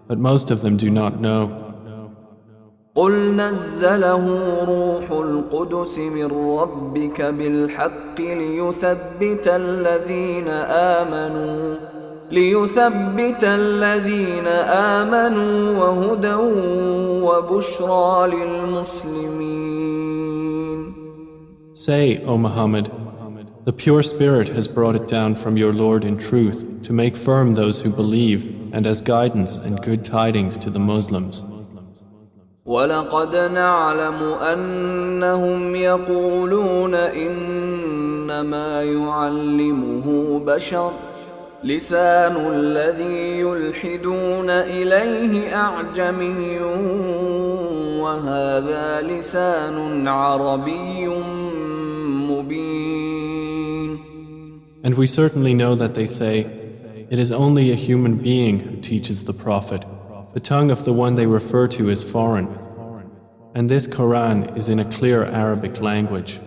but most of them do not know. قُلْ نَزَّلَهُ رُوحُ الْقُدُسِ مِنْ رَبِّكَ بِالْحَقِّ ليثبت الذين آمنوا وهدى وبشرى للمسلمين. Say, O Muhammad, the pure spirit has brought it down from your Lord in truth to make firm those who believe and as guidance and good tidings to the Muslims. وَلَقَدْ نَعْلَمُ أَنَّهُمْ يَقُولُونَ إِنَّمَا يُعَلِّمُهُ بَشَرٌ لسان الذي يلحدون إليه أعجمي وهذا لسان عربي مبين. And we certainly know that they say, It is only a human being who teaches the Prophet. The tongue of the one they refer to is foreign. And this Quran is in a clear Arabic language.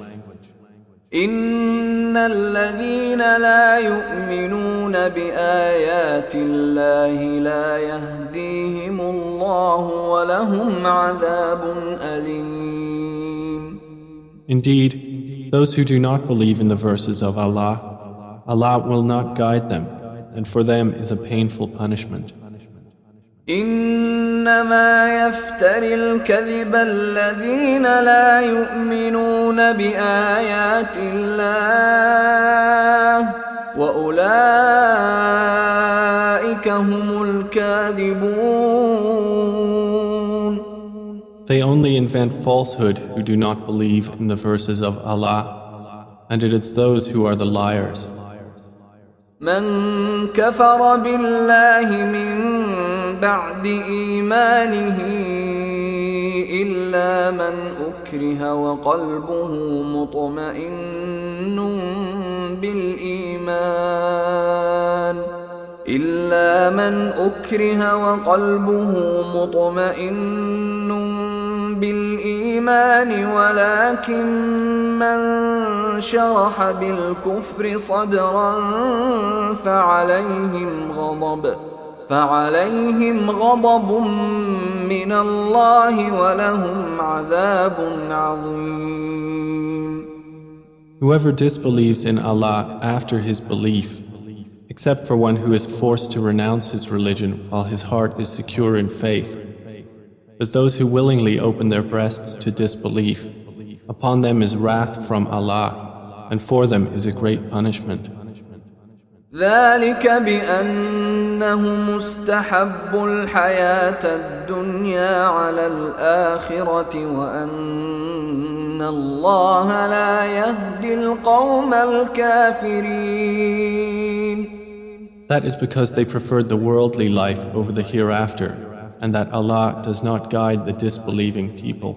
إن الذين لا يؤمنون بآيات الله لا يهديهم الله ولهم عذاب أليم. Indeed, those who do not believe in the verses of Allah, Allah will not guide them, and for them is a painful punishment. إنما يفتري الكذب الذين لا يؤمنون بآيات الله وأولئك هم الكاذبون. They only invent falsehood who do not believe in the verses of Allah, and it is those who are the liars. من كفر بالله من بعد إيمانه إلا من أكره وقلبه مطمئن بالإيمان ولكن من شرح بالكفر صدرا فعليهم غضب من الله ولهم عذاب عظيم. Whoever disbelieves in Allah after his belief, except for one who is forced to renounce his religion while his heart is secure in faith, but those who willingly open their breasts to disbelief, upon them is wrath from Allah, and for them is a great punishment. ذلك بأنهم استحبوا الحياة الدنيا على الآخرة وأن الله لا يهدي القوم الكافرين. That is because they preferred the worldly life over the hereafter, and that Allah does not guide the disbelieving people.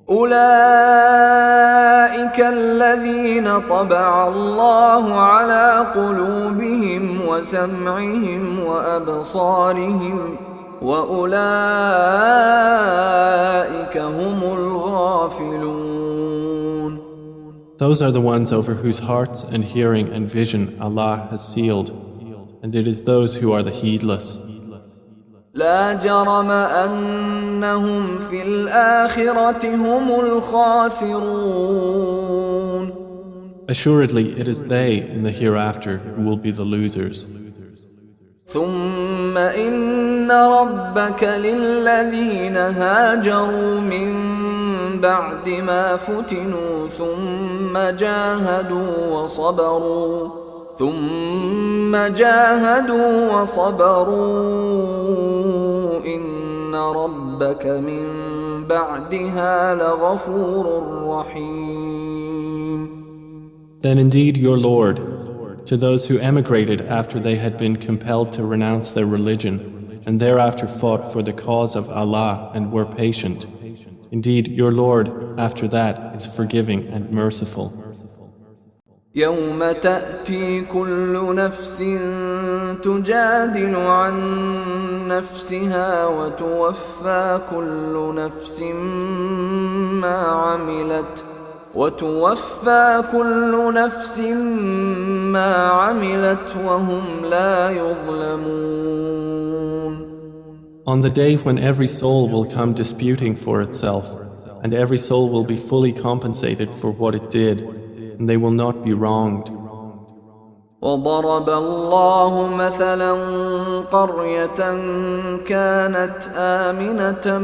أولئك الذين طبع الله على قلوبهم وسمعهم وأبصارهم وأولئك هم الغافلون. Those are the ones over whose hearts and hearing and vision Allah has sealed, and it is those who are the heedless. لا جرم أنهم في الآخرة هم الخاسرون. Assuredly, it is they in the hereafter who will be the losers. ثم إن ربك للذين هاجروا من بعد ما فتنوا ثم جاهدوا وصبروا إن ربك من بعدها لغفور رحيم. Then indeed your Lord, to those who emigrated after they had been compelled to renounce their religion, and thereafter fought for the cause of Allah and were patient, indeed your Lord after that is forgiving and merciful. يوم تأتي كل نفس تجادل عن نفسها وتوفى كل نفس ما عملت وهم لا يظلمون. On the day when every soul will come disputing for itself, and every soul will be fully compensated for what it did, and they will not be wronged. وضرب الله مثلا قرية كانت آمنة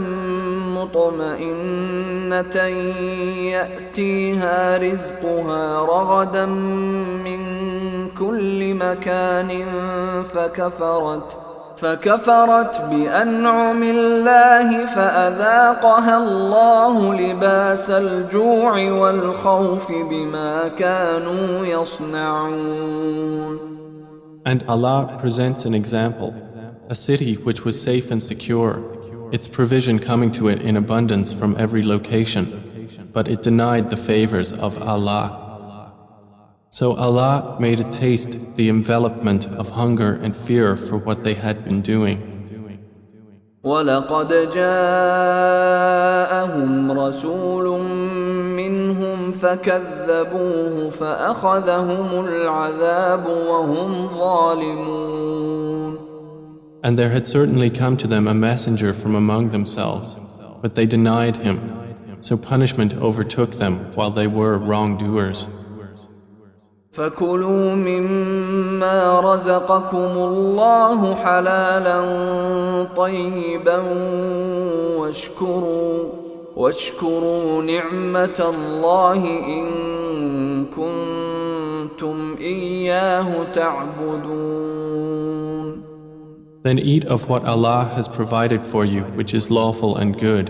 مطمئنة يأتيها رزقها رغدا من كل مكان فكفرت بأنعم الله فأذاقها الله لباس الجوع والخوف بما كانوا يصنعون. And Allah presents an example, a city which was safe and secure, its provision coming to it in abundance from every location, but it denied the favors of Allah. So Allah made a taste the envelopment of hunger and fear for what they had been doing. وَلَقَدْ جَاءَهُمْ رَسُولٌ مِّنْهُمْ فَكَذَّبُوهُ فَأَخَذَهُمُ الْعَذَابُ وَهُمْ ظَالِمُونَ. And there had certainly come to them a messenger from among themselves, but they denied him, so punishment overtook them while they were wrongdoers. فَكُلُوا مِمَّا رَزَقَكُمُ اللَّهُ حَلَالًا طَيِّبًا واشكروا نِعْمَةَ اللَّهِ إِن كُنتُمْ إِيَّاهُ تَعْبُدُونَ. Then eat of what Allah has provided for you, which is lawful and good,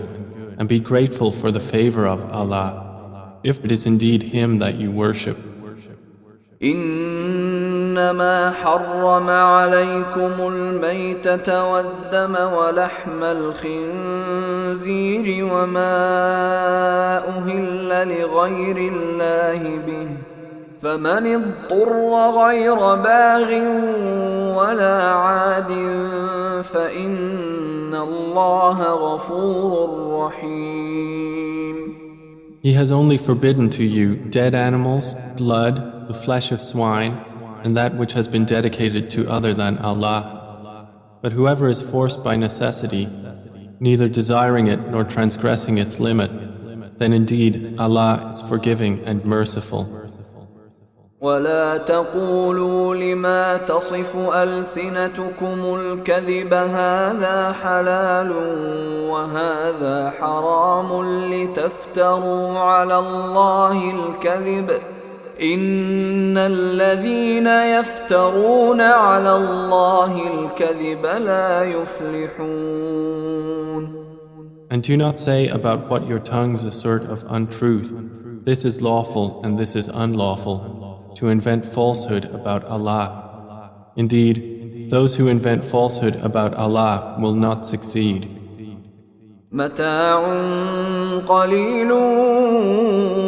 and be grateful for the favor of Allah, if it is indeed Him that you worship. إنما حرم عليكم الميتة والدم ولحم الخنزير وما أهل لغير الله به فمن اضطر غير باغ ولا عاد فإن الله غفور رحيم. He has only forbidden to you dead animals, blood, the flesh of swine, and that which has been dedicated to other than Allah. But whoever is forced by necessity, neither desiring it nor transgressing its limit, then indeed Allah is forgiving and merciful. ولا تقولوا لما تصف ألسنتكم الكذب هذا حلال وهذا حرام لتفتروا على الله الكذب إن الذين يفترون على الله الكذب لا يفلحون. And do not say about what your tongues assert of untruth, this is lawful and this is unlawful, to invent falsehood about Allah. Indeed, those who invent falsehood about Allah will not succeed. متاع قليل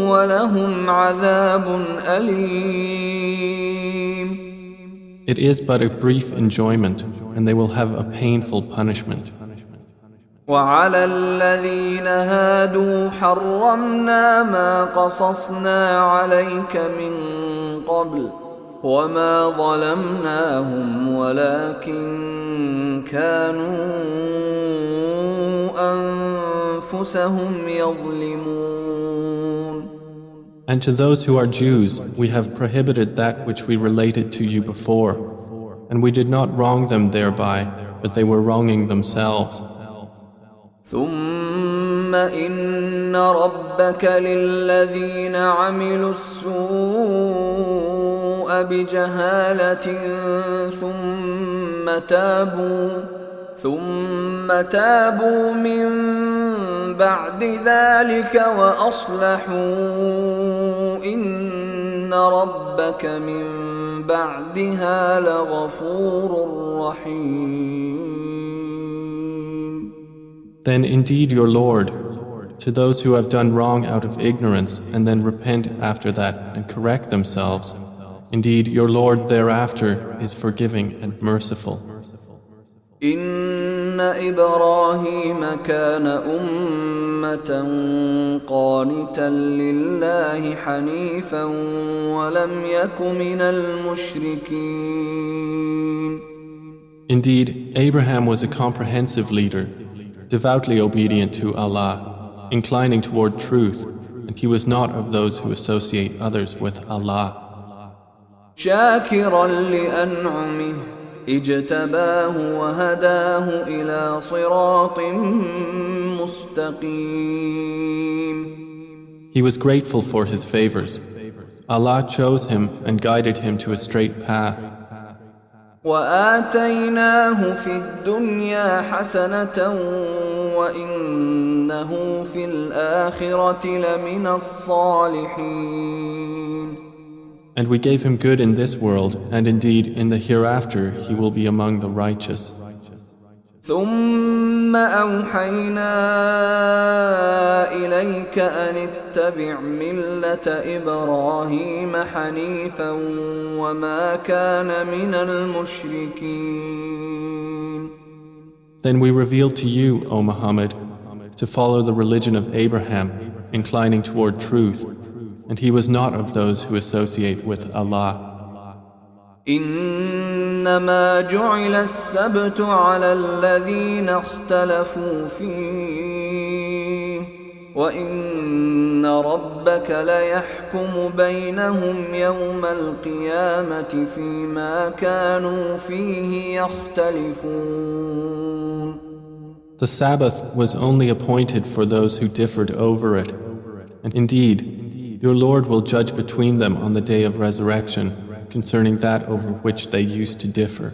ولهم عذاب أليم. It is but a brief enjoyment, and they will have a painful punishment. وعلى الذين هادوا حرمنا ما قصصنا عليك من قبل وما ظلمناهم ولكن كانوا أنفسهم يظلمون. And to those who are Jews, we have prohibited that which we related to you before, and we did not wrong them thereby, but they were wronging themselves. ثم إن ربك للذين عملوا السوء بجهالة ثم تابوا من بعد ذلك وأصلحوا إن ربك من بعدها لغفور رحيم. Then indeed your Lord, to those who have done wrong out of ignorance and then repent after that and correct themselves, indeed your Lord thereafter is forgiving and merciful. إن إبراهيم كان أمة قانتا لله حنيفا ولم يك من المشركين. Indeed, Abraham was a comprehensive leader, devoutly obedient to Allah, inclining toward truth, and he was not of those who associate others with Allah. شاكرا لأنعمه اجتباه وهداه إلى صراط مستقيم. He was grateful for his favors. Allah chose him and guided him to a straight path. وآتيناه في الدنيا حسنة وإنه في الآخرة لمن الصالحين. And we gave him good in this world, and indeed in the hereafter he will be among the righteous. ثم أوحينا إليك أن اتبع ملة إبراهيم حنيفا وما كان من المشركين. Then we revealed to you, O Muhammad, to follow the religion of Abraham, inclining toward truth, and he was not of those who associate with Allah. إنما جعل السبت على الذين اختلفوا فيه وإن ربك ليحكم بينهم يوم القيامة فيما كانوا فيه يختلفون. The Sabbath was only appointed for those who differed over it, and indeed, your Lord will judge between them on the day of resurrection concerning that over which they used to differ.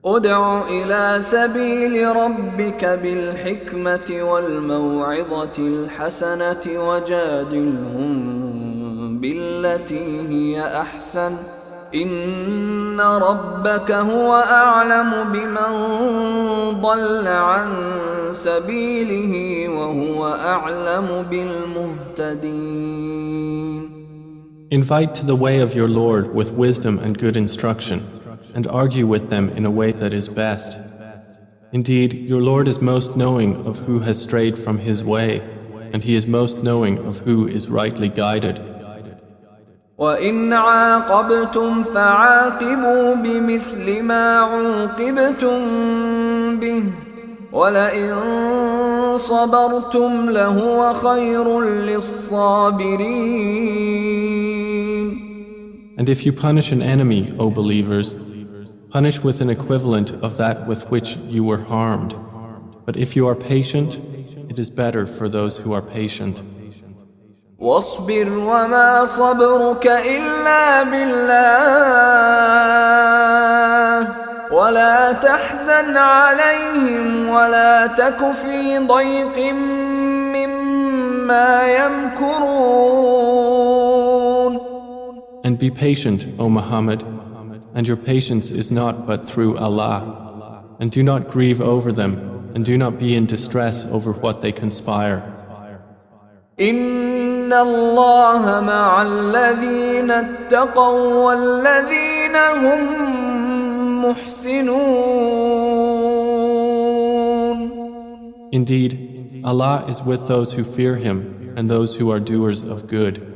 ادع إلى سبيل ربك بالحكمة والموعظة الحسنة وجادلهم بالتي هي أحسن إن ربك هو أعلم بمن ضل عن سبيله وهو أعلم بالمهتدين. Invite to the way of your Lord with wisdom and good instruction, and argue with them in a way that is best. Indeed, your Lord is most knowing of who has strayed from His way, and He is most knowing of who is rightly guided. وَإِنْ عَاقَبْتُمْ فَعَاقِبُوا بِمِثْلِ مَا عُوقِبْتُمْ بِهِ وَلَئِنْ صَبَرْتُمْ لَهُوَ خَيْرٌ لِلصَّابِرِينَ. And if you punish an enemy, O believers, punish with an equivalent of that with which you were harmed. But if you are patient, it is better for those who are patient. واصبر وما صبرك إلا بالله ولا تحزن عليهم ولا تك في ضيق مما يمكرون. And be patient, O Muhammad, and your patience is not but through Allah. And do not grieve over them, and do not be in distress over what they conspire. إن الله مع الذين اتقوا والذين هم محسنون. Indeed, Allah is with those who fear Him and those who are doers of good.